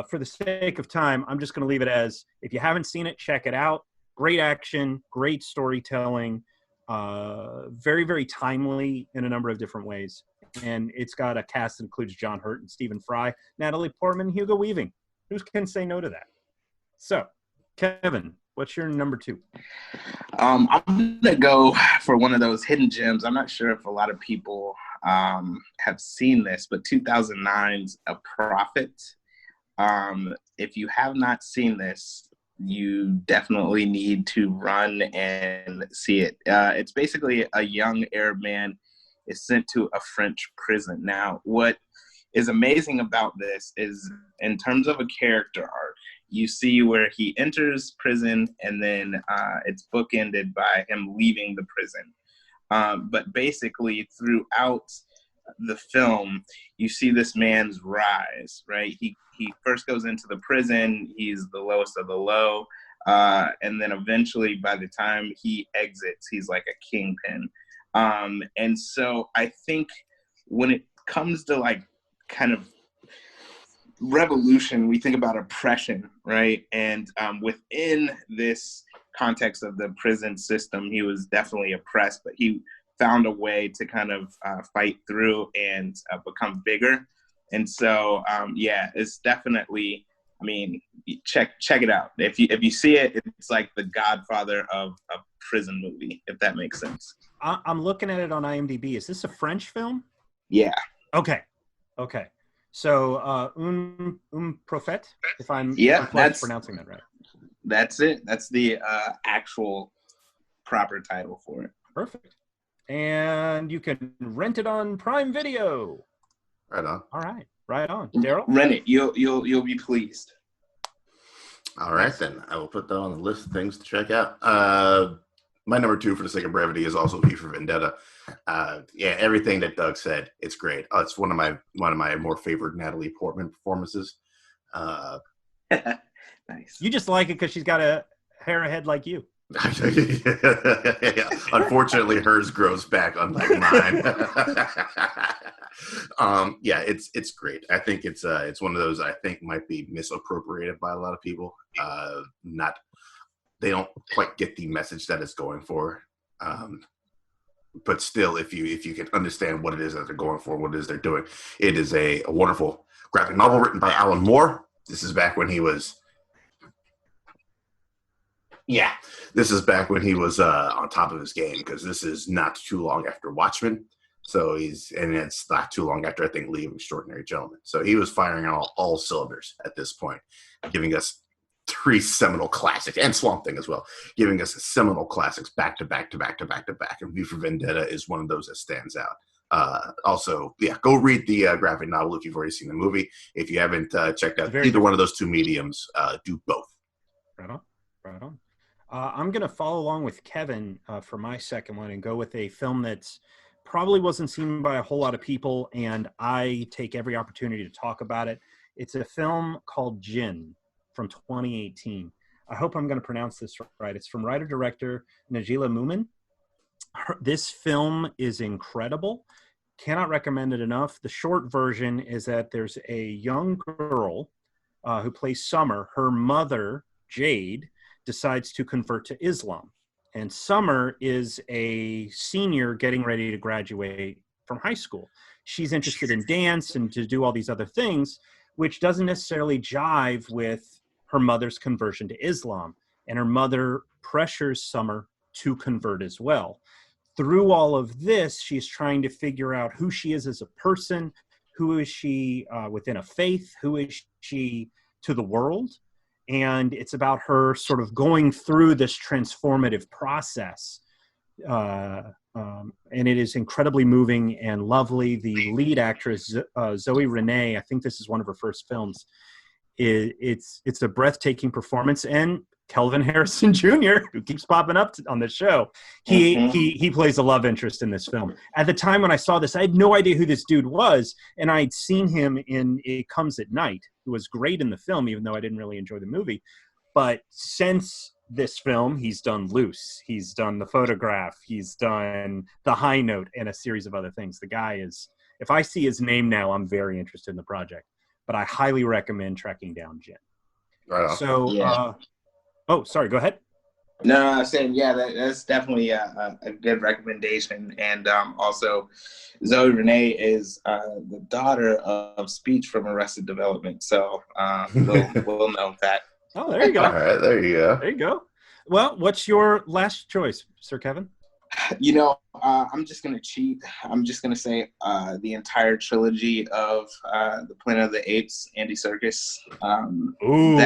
for the sake of time, I'm just going to leave it as, if you haven't seen it, check it out. Great action, great storytelling, very, very timely in a number of different ways. And it's got a cast that includes John Hurt and Stephen Fry, Natalie Portman, Hugo Weaving. Who can say no to that? So, Kevin, what's your number 2? I'm going to go for one of those hidden gems. I'm not sure if a lot of people have seen this, but 2009's A Prophet. If you have not seen this, you definitely need to run and see it. It's basically a young Arab man is sent to a French prison. Now, what is amazing about this is, in terms of a character arc, you see where he enters prison, and then it's bookended by him leaving the prison. But basically, throughout the film, you see this man's rise, right? He first goes into the prison, he's the lowest of the low, and then eventually, by the time he exits, he's like a kingpin. And so I think when it comes to like kind of revolution, we think about oppression, right? And within this context of the prison system, he was definitely oppressed, but he found a way to kind of fight through and become bigger. And so, it's definitely, I mean, check it out. If you see it, it's like the Godfather of a prison movie, if that makes sense. I'm looking at it on IMDb. Is this a French film? Yeah. Okay. So, Un Prophète, if I'm pronouncing that right. That's it. That's the actual proper title for it. Perfect. And you can rent it on Prime Video. Right on. All right. Right on. Daryl? Rent it. You'll be pleased. All right, then. I will put that on the list of things to check out. My number 2, for the sake of brevity, is also V for Vendetta. Everything that Doug said, it's great. It's one of my more favorite Natalie Portman performances. Nice. You just like it because she's got a hair ahead like you. Unfortunately, hers grows back, unlike mine. It's great. I think it's one of those I think might be misappropriated by a lot of people. They don't quite get the message that it's going for. But still, if you can understand what it is that they're going for, what it is they're doing, it is a wonderful graphic novel written by Alan Moore. This is back when he was. Yeah, this is back when he was on top of his game, because this is not too long after Watchmen. So it's not too long after, I think, League of Extraordinary Gentlemen. So he was firing on all cylinders at this point, giving us 3 seminal classics, and Swamp Thing as well, giving us seminal classics back to back to back to back to back. And V for Vendetta is one of those that stands out. Also, go read the graphic novel if you've already seen the movie. If you haven't checked out either one of those 2 mediums, do both. Right on. I'm going to follow along with Kevin for my second one and go with a film that's probably wasn't seen by a whole lot of people, and I take every opportunity to talk about it. It's a film called Jinn from 2018. I hope I'm going to pronounce this right. It's from writer-director Najila Moomin. This film is incredible. Cannot recommend it enough. The short version is that there's a young girl who plays Summer. Her mother, Jade, decides to convert to Islam. And Summer is a senior getting ready to graduate from high school. She's interested in dance and to do all these other things, which doesn't necessarily jive with her mother's conversion to Islam. And her mother pressures Summer to convert as well. Through all of this, she's trying to figure out who she is as a person, who is she within a faith, who is she to the world. And it's about her sort of going through this transformative process. And it is incredibly moving and lovely. The lead actress, Zoe Renee, I think this is one of her first films. It's a breathtaking performance. And Kelvin Harrison Jr., who keeps popping up on this show. He plays a love interest in this film. At the time when I saw this, I had no idea who this dude was, and I'd seen him in It Comes at Night, who was great in the film, even though I didn't really enjoy the movie. But since this film, he's done Loose, he's done The Photograph, he's done The High Note, and a series of other things. The guy is, if I see his name now, I'm very interested in the project. But I highly recommend tracking down Jin. Right on. So, Yeah. oh, sorry, go ahead. No, I'm saying, yeah, that's definitely a good recommendation. And also, Zoe Renee is the daughter of Speech from Arrested Development. So we'll know that. Oh, there you go. All right, there you go. There you go. Well, what's your last choice, Sir Kevin? I'm just going to cheat. I'm just going to say the entire trilogy of The Planet of the Apes, Andy Serkis. Ooh.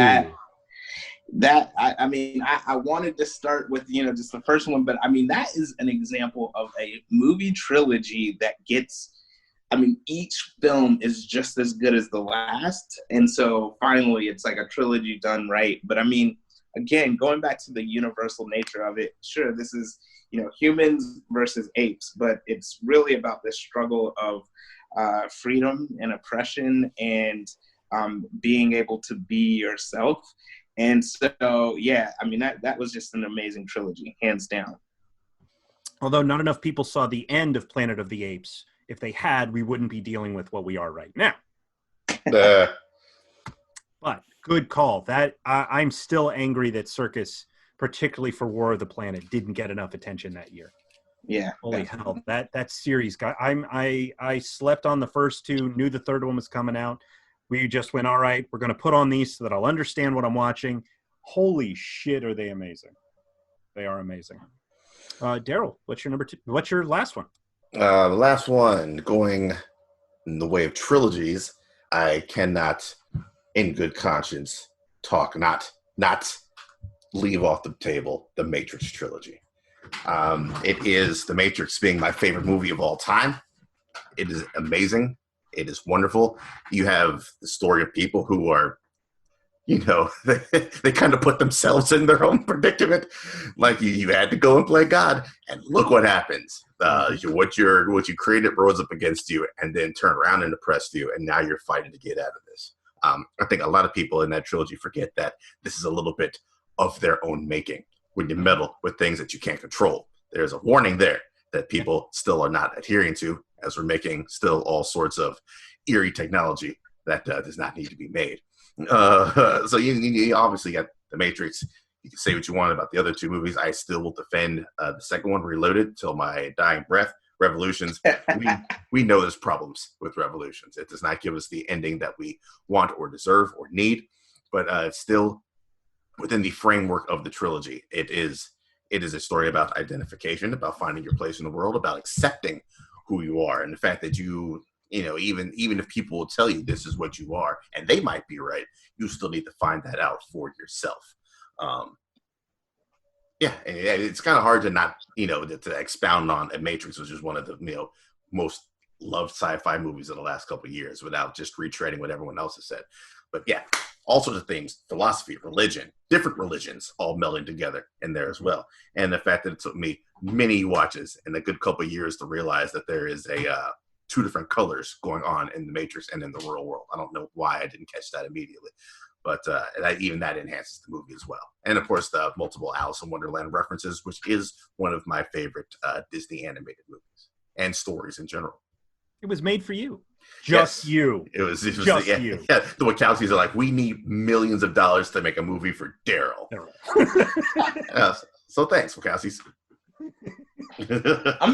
I wanted to start with, just the first one, but that is an example of a movie trilogy that gets, each film is just as good as the last. And so finally it's like a trilogy done right. But again, going back to the universal nature of it, sure, this is, humans versus apes, but it's really about this struggle of freedom and oppression and being able to be yourself. And so, yeah, that was just an amazing trilogy, hands down. Although not enough people saw the end of Planet of the Apes. If they had, we wouldn't be dealing with what we are right now. But good call. That I'm still angry that Serkis, particularly for War of the Planet, didn't get enough attention that year. Yeah. Holy hell. That series got I slept on the first two, knew the third one was coming out. We just went, all right, we're going to put on these so that I'll understand what I'm watching. Holy shit, are they amazing. They are amazing. Daryl, what's your number two? What's your last one? The last one, going in the way of trilogies, I cannot, in good conscience, not leave off the table the Matrix trilogy. It is The Matrix being my favorite movie of all time. It is amazing. It is wonderful. You have the story of people who are, they kind of put themselves in their own predicament. Like you had to go and play God, and look what happens. What you created rose up against you, and then turned around and oppressed you, and now you're fighting to get out of this. I think a lot of people in that trilogy forget that this is a little bit of their own making. When you meddle with things that you can't control, there's a warning there that people still are not adhering to, as we're making still all sorts of eerie technology that does not need to be made. So you obviously got The Matrix. You can say what you want about the other two movies. I still will defend the second one, Reloaded, till my dying breath. Revolutions, we know there's problems with Revolutions. It does not give us the ending that we want or deserve or need, but still within the framework of the trilogy, it is a story about identification, about finding your place in the world, about accepting who you are, and the fact that even if people will tell you this is what you are, and they might be right, you still need to find that out for yourself. It's kind of hard to not, to expound on a Matrix, which is one of the, most loved sci-fi movies of the last couple of years, without just retreading what everyone else has said. But yeah, all sorts of things, philosophy, religion, different religions all melding together in there as well. And the fact that it took me many watches and a good couple of years to realize that there is two different colors going on in the Matrix and in the real world. I don't know why I didn't catch that immediately, but even that enhances the movie as well. And of course, the multiple Alice in Wonderland references, which is one of my favorite Disney animated movies and stories in general. It was made for you. Just you. It was just you. Yeah, the Wachowskis are like, we need millions of dollars to make a movie for Daryl. So thanks, Wachowskis. I'm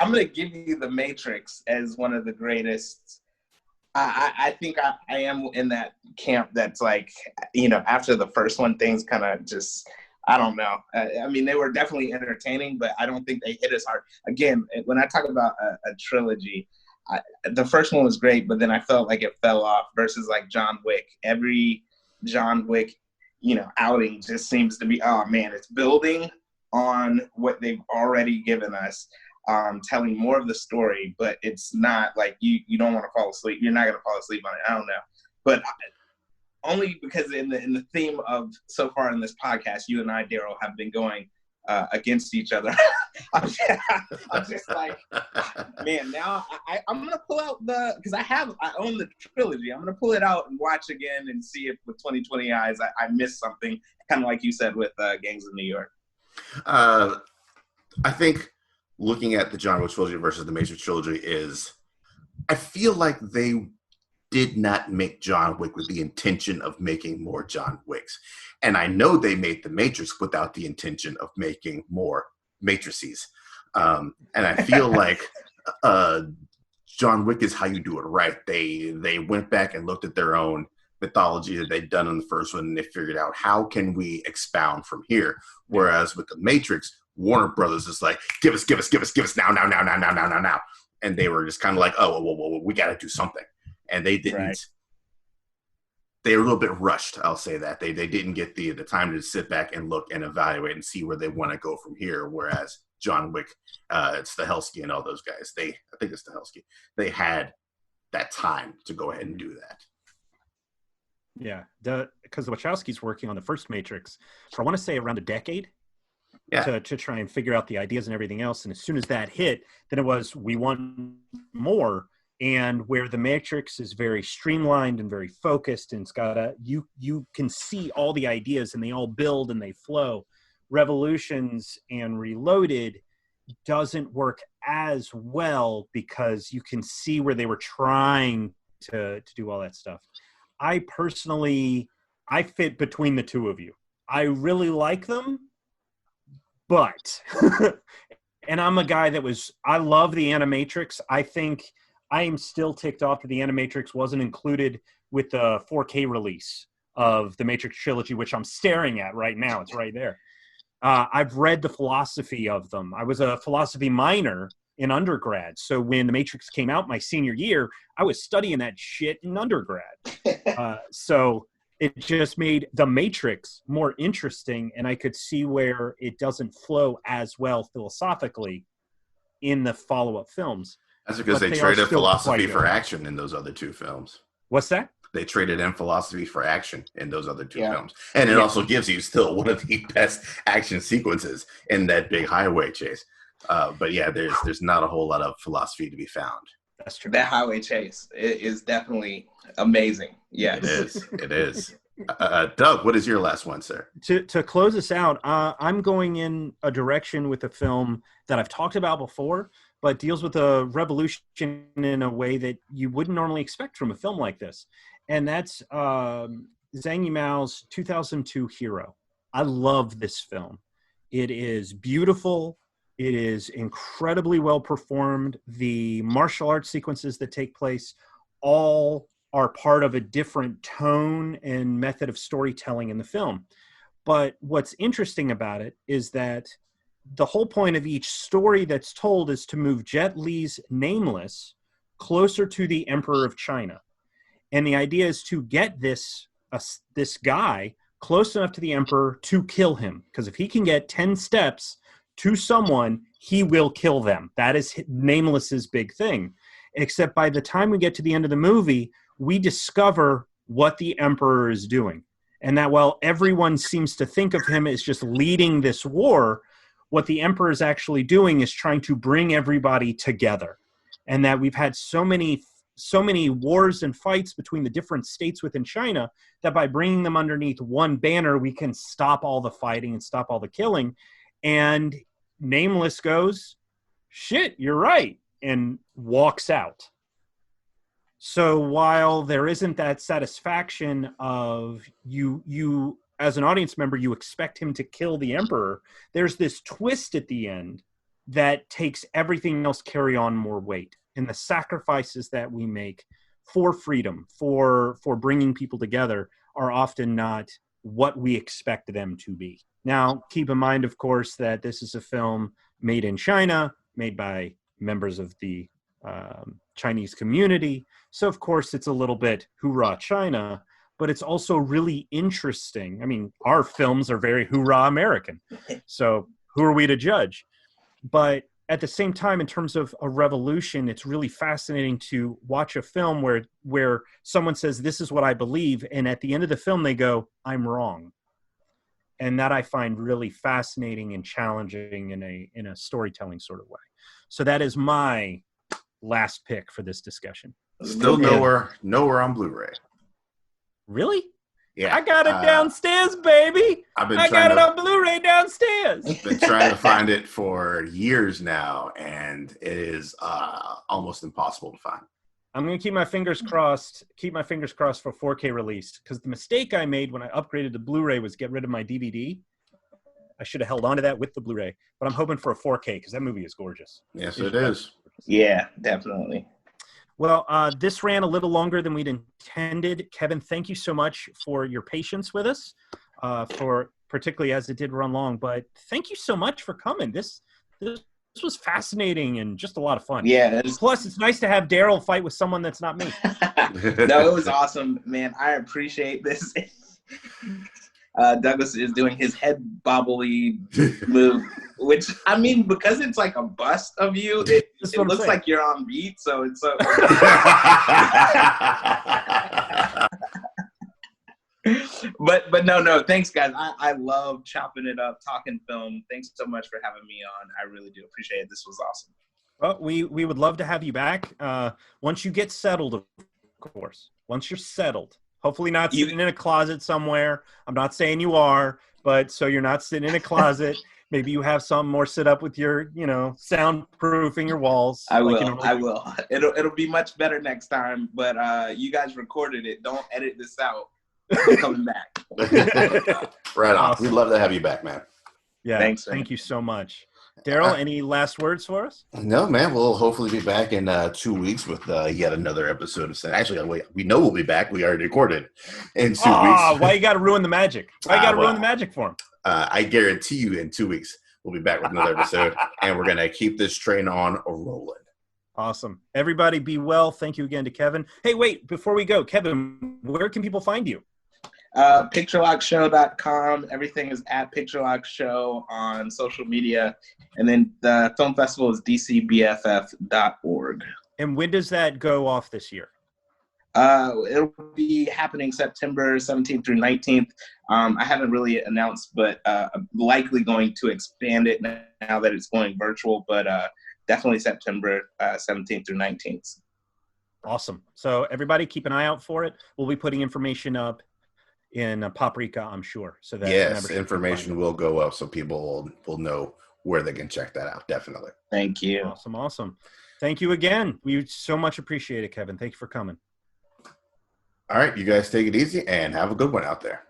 gonna give you The Matrix as one of the greatest. I think I am in that camp that's like, after the first one, things kind of just, I don't know. They were definitely entertaining, but I don't think they hit as hard. Again, when I talk about a trilogy, the first one was great, but then I felt like it fell off versus like John Wick. Every John Wick, outing just seems to be, oh man, it's building on what they've already given us, telling more of the story, but it's not like you don't want to fall asleep. You're not going to fall asleep on it. I don't know. But only because in the theme of so far in this podcast, you and I, Daryl, have been going against each other. I'm just like, man, now I'm gonna pull out because I own the trilogy. I'm gonna pull it out and watch again and see if with 2020 eyes I missed something, kind of like you said with Gangs of New York. I think looking at the John Wick trilogy versus the Matrix trilogy I feel like they did not make John Wick with the intention of making more John Wicks. And I know they made The Matrix without the intention of making more Matrices. And I feel like John Wick is how you do it right. They went back and looked at their own mythology that they'd done in the first one, and they figured out how can we expound from here. Whereas with The Matrix, Warner Brothers is like, give us now. And they were just kind of like, oh, well, we got to do something. And they didn't. Right. They were a little bit rushed. I'll say that they didn't get the time to sit back and look and evaluate and see where they want to go from here. Whereas John Wick, Stahelski and all those guys, I think it's Stahelski. They had that time to go ahead and do that. Yeah, because the Wachowskis working on the first Matrix for I want to say around a decade. Yeah. To try and figure out the ideas and everything else. And as soon as that hit, then it was we want more. And where the Matrix is very streamlined and very focused, and it's got you can see all the ideas and they all build and they flow. Revolutions and Reloaded doesn't work as well because you can see where they were trying to do all that stuff. I fit between the two of you. I really like them, but, and I'm a guy I love the Animatrix. I think I am still ticked off that the Animatrix wasn't included with the 4K release of the Matrix trilogy, which I'm staring at right now. It's right there. I've read the philosophy of them. I was a philosophy minor in undergrad. So when the Matrix came out my senior year, I was studying that shit in undergrad. So it just made the Matrix more interesting, and I could see where it doesn't flow as well philosophically in the follow-up films. That's because they traded philosophy for action in those other two films. What's that? They traded in philosophy for action in those other two films. And it also gives you still one of the best action sequences in that big highway chase. But yeah, there's not a whole lot of philosophy to be found. That's true. That highway chase is definitely amazing. Yes. It is. Doug, what is your last one, sir? To close us out, I'm going in a direction with a film that I've talked about before, but deals with a revolution in a way that you wouldn't normally expect from a film like this. And that's Zhang Yimou's 2002 Hero. I love this film. It is beautiful. It is incredibly well performed. The martial arts sequences that take place all are part of a different tone and method of storytelling in the film. But what's interesting about it is that the whole point of each story that's told is to move Jet Li's Nameless closer to the Emperor of China. And the idea is to get this guy close enough to the Emperor to kill him. Because if he can get 10 steps to someone, he will kill them. That is Nameless's big thing. Except by the time we get to the end of the movie, we discover what the Emperor is doing. And that while everyone seems to think of him as just leading this war, what the Emperor is actually doing is trying to bring everybody together. And that we've had so many wars and fights between the different states within China that by bringing them underneath one banner, we can stop all the fighting and stop all the killing. And Nameless goes, shit, you're right, and walks out. So while there isn't that satisfaction of you as an audience member, you expect him to kill the Emperor, there's this twist at the end that takes everything else carry on more weight. And the sacrifices that we make for freedom, for bringing people together, are often not what we expect them to be. Now, keep in mind, of course, that this is a film made in China, made by members of the Chinese community. So, of course, it's a little bit hoorah China, but it's also really interesting. I mean, our films are very hoorah American. So who are we to judge? But at the same time, in terms of a revolution, it's really fascinating to watch a film where someone says, "This is what I believe," and at the end of the film, they go, "I'm wrong." And that I find really fascinating and challenging in a storytelling sort of way. So that is my last pick for this discussion. Still nowhere on Blu-ray. Really? Yeah, I got it downstairs, baby. I got it on Blu-ray downstairs. I've been trying to find it for years now, and it is almost impossible to find. I'm going to keep my fingers crossed for 4K release, because the mistake I made when I upgraded to Blu-ray was get rid of my DVD. I should have held on to that with the Blu-ray, but I'm hoping for a 4K because that movie is gorgeous. Yes, it is. Yeah, definitely. Well, this ran a little longer than we'd intended. Kevin, thank you so much for your patience with us, for particularly as it did run long. But thank you so much for coming. This was fascinating and just a lot of fun. Yeah. Plus, it's nice to have Daryl fight with someone that's not me. No, it was awesome, man. I appreciate this. Douglas is doing his head bobbly move, which, I mean, because it's like a bust of you, it looks like you're on beat, so it's so... But no, thanks, guys. I love chopping it up, talking film. Thanks so much for having me on. I really do appreciate it. This was awesome. Well, we would love to have you back. Once you get settled, of course. Once you're settled. Hopefully not sitting in a closet somewhere. I'm not saying you are, but so you're not sitting in a closet. Maybe you have some more set up with your, soundproofing your walls. I will. It'll be much better next time, but you guys recorded it. Don't edit this out. I'm coming back. Right on. Awesome. We'd love to have you back, man. Yeah. Thanks. Thank you so much. Daryl, any last words for us? No, man. We'll hopefully be back in 2 weeks with yet another episode of Cine. Actually, we know we'll be back. We already recorded in 2 weeks. Why you got to ruin the magic? Why you got to ruin the magic for him? I guarantee you in 2 weeks, we'll be back with another episode, and we're going to keep this train on rolling. Awesome. Everybody be well. Thank you again to Kevin. Hey, wait, before we go, Kevin, where can people find you? PictureLockShow.com. Everything is at PictureLockShow on social media. And then the film festival is dcbff.org. And when does that go off this year? It'll be happening September 17th through 19th. I haven't really announced, but I'm likely going to expand it now that it's going virtual, but definitely September 17th through 19th. Awesome. So everybody keep an eye out for it. We'll be putting information up in Paprika, I'm sure. So that yes, information will go up so people will know where they can check that out. Definitely. Thank you. Awesome. Thank you again. We so much appreciate it, Kevin. Thank you for coming. All right, you guys take it easy and have a good one out there.